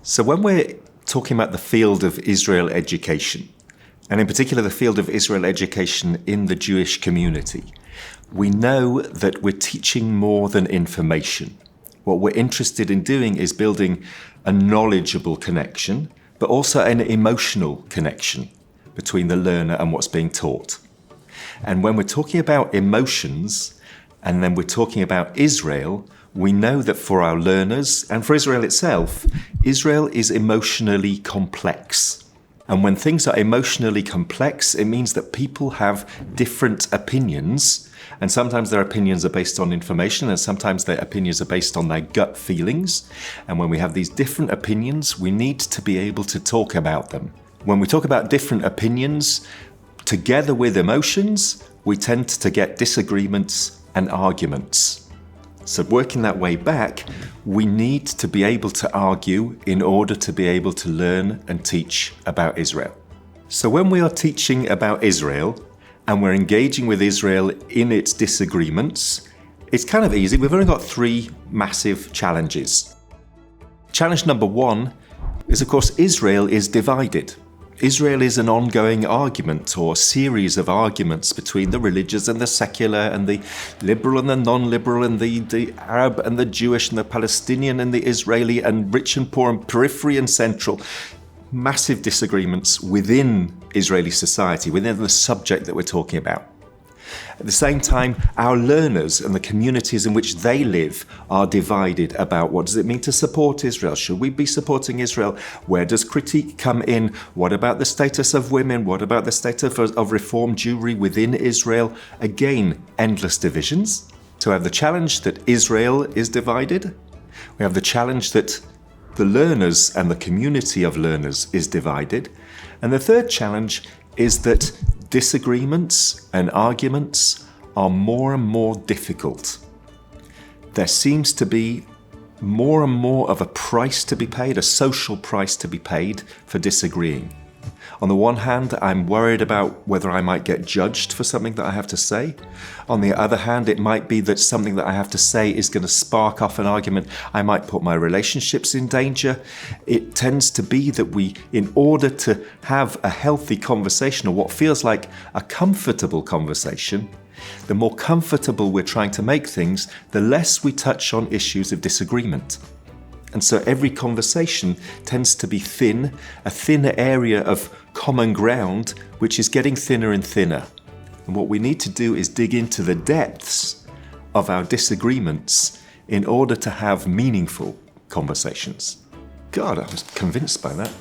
So when we're talking about the field of Israel education, and in particular the field of Israel education in the Jewish community, we know that we're teaching more than information. What we're interested in doing is building a knowledgeable connection, but also an emotional connection between the learner and what's being taught. And when we're talking about emotions, and then we're talking about Israel, we know that for our learners and for Israel itself, Israel is emotionally complex. And when things are emotionally complex, it means that people have different opinions. And sometimes their opinions are based on information, and sometimes their opinions are based on their gut feelings. And when we have these different opinions, we need to be able to talk about them. When we talk about different opinions, together with emotions, we tend to get disagreements and arguments. So working that way back, we need to be able to argue in order to be able to learn and teach about Israel. So when we are teaching about Israel and we're engaging with Israel in its disagreements, it's kind of easy. We've only got three massive challenges. Challenge number one is, of course, Israel is divided. Israel is an ongoing argument or series of arguments between the religious and the secular and the liberal and the non-liberal and the Arab and the Jewish and the Palestinian and the Israeli and rich and poor and periphery and central. Massive disagreements within Israeli society, within the subject that we're talking about. At the same time, our learners and the communities in which they live are divided about what does it mean to support Israel? Should we be supporting Israel? Where does critique come in? What about the status of women? What about the status of Reform Jewry within Israel? Again, endless divisions. So we have the challenge that Israel is divided. We have the challenge that the learners and the community of learners is divided. And the third challenge is that disagreements and arguments are more and more difficult. There seems to be more and more of a price to be paid, a social price to be paid for disagreeing. On the one hand, I'm worried about whether I might get judged for something that I have to say. On the other hand, it might be that something that I have to say is going to spark off an argument. I might put my relationships in danger. It tends to be that we, in order to have a healthy conversation, or what feels like a comfortable conversation, the more comfortable we're trying to make things, the less we touch on issues of disagreement. And so every conversation tends to be thin, a thinner area of common ground, which is getting thinner and thinner. And what we need to do is dig into the depths of our disagreements in order to have meaningful conversations. God, I was convinced by that.